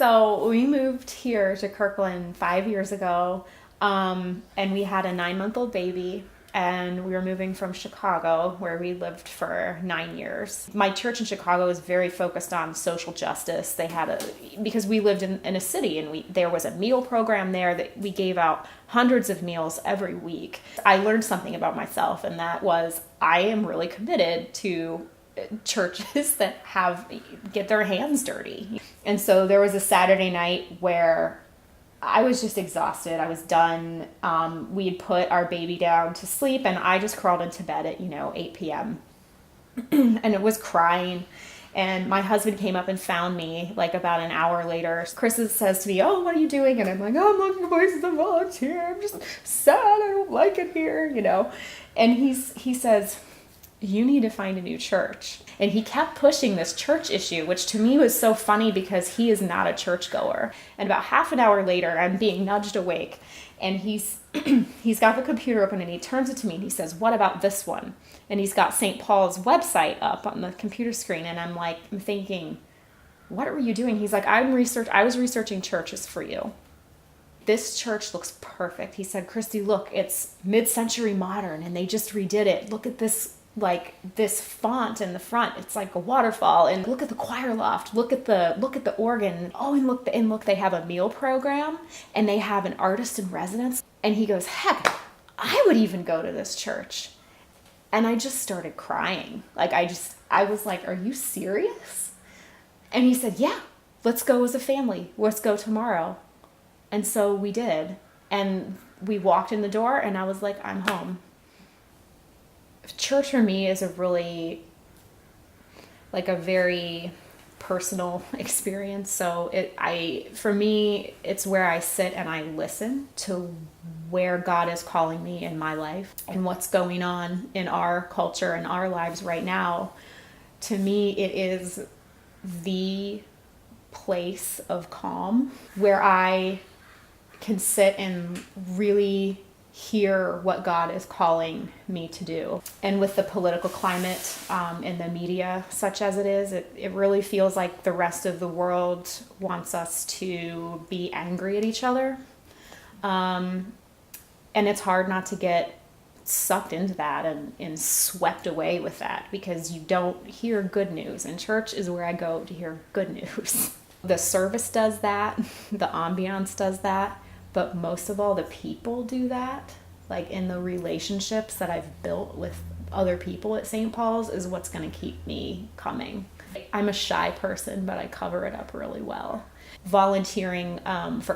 So we moved here to Kirkland 5 years ago, and we had a 9-month-old baby. And we were moving from Chicago, where we lived for 9 years. My church in Chicago is very focused on social justice. Because we lived in a city, and there was a meal program there that we gave out hundreds of meals every week. I learned something about myself, and that was I am really committed to churches that get their hands dirty. And so there was a Saturday night where I was just exhausted. I was done. We had put our baby down to sleep, and I just crawled into bed at 8 p.m. and it was crying. And my husband came up and found me like about an hour later. Chris says to me, "Oh, what are you doing?" And I'm like, "Oh, I'm looking for places to volunteer. I'm just sad. I don't like it here, And he says, "You need to find a new church." And he kept pushing this church issue, which to me was so funny because he is not a churchgoer. And about half an hour later, I'm being nudged awake, and he's got the computer open, and he turns it to me and he says, "What about this one?" And he's got St. Paul's website up on the computer screen, and I'm thinking, "What were you doing?" He's like, I was researching churches for you. This church looks perfect. He said, "Christy, look, it's mid-century modern, and they just redid it. Look at this font in the front. It's like a waterfall, and look at the choir loft. Look at the organ. Oh, and look, they have a meal program, and they have an artist in residence." And he goes, "Heck, I would even go to this church." And I just started crying. I was like, "Are you serious?" And he said, "Yeah, let's go as a family. Let's go tomorrow." And so we did. And we walked in the door, and I was like, "I'm home." Church for me is a very personal experience. So for me, it's where I sit and I listen to where God is calling me in my life and what's going on in our culture and our lives right now. To me, it is the place of calm where I can sit and really hear what God is calling me to do. And with the political climate in the media, such as it is, it really feels like the rest of the world wants us to be angry at each other. And it's hard not to get sucked into that and swept away with that, because you don't hear good news. And church is where I go to hear good news. The service does that, the ambiance does that. But most of all, the people do that. Like in the relationships that I've built with other people at St. Paul's is what's going to keep me coming. I'm a shy person, but I cover it up really well. Volunteering for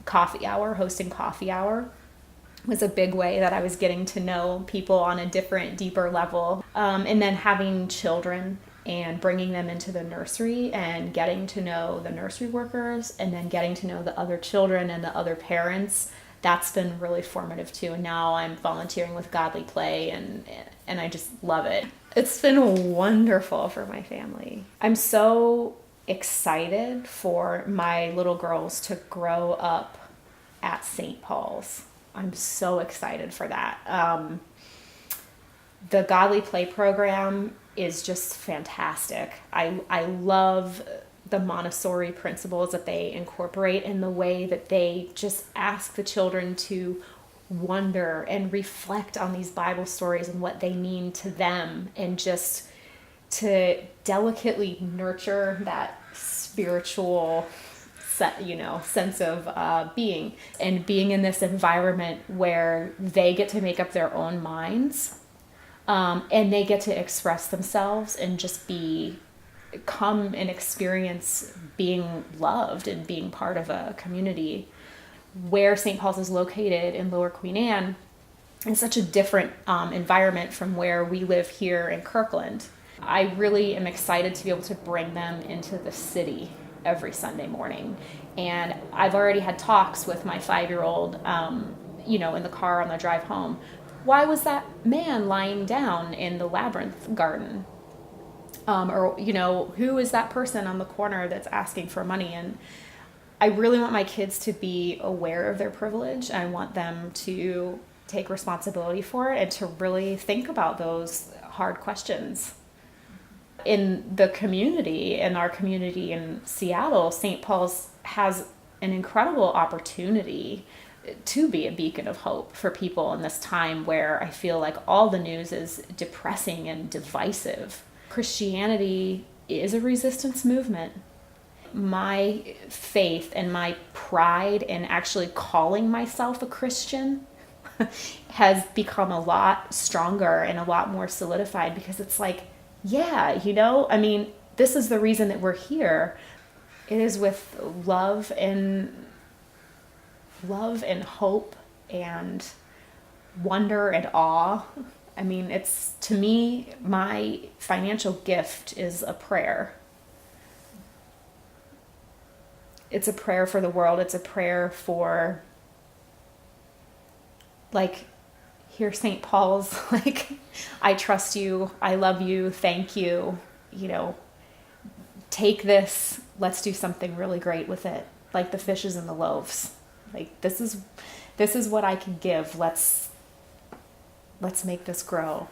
coffee hour, hosting coffee hour, was a big way that I was getting to know people on a different, deeper level. And then having children and bringing them into the nursery and getting to know the nursery workers, and then getting to know the other children and the other parents, that's been really formative too. And now I'm volunteering with Godly Play, and I just love it. It's been wonderful for my family. I'm so excited for my little girls to grow up at St. Paul's. I'm so excited for that. The Godly Play program is just fantastic. I love the Montessori principles that they incorporate, in the way that they just ask the children to wonder and reflect on these Bible stories and what they mean to them, and just to delicately nurture that spiritual sense of being, and being in this environment where they get to make up their own minds. And they get to express themselves and just come and experience being loved and being part of a community. Where St. Paul's is located in Lower Queen Anne is such a different environment from where we live here in Kirkland. I really am excited to be able to bring them into the city every Sunday morning. And I've already had talks with my 5-year-old, in the car on the drive home. Why was that man lying down in the labyrinth garden? Who is that person on the corner that's asking for money? And I really want my kids to be aware of their privilege. I want them to take responsibility for it and to really think about those hard questions. In our community in Seattle, St. Paul's has an incredible opportunity to be a beacon of hope for people in this time where I feel like all the news is depressing and divisive. Christianity is a resistance movement. My faith and my pride in actually calling myself a Christian has become a lot stronger and a lot more solidified, because it's like, yeah, I mean, this is the reason that we're here. It is with love and hope and wonder and awe. I mean, it's, to me, my financial gift is a prayer. It's a prayer for the world. It's a prayer for, like, hear St. Paul's, like, I trust you, I love you, thank you, take this, let's do something really great with it. Like the fishes and the loaves. Like, this is what I can give. Let's make this grow,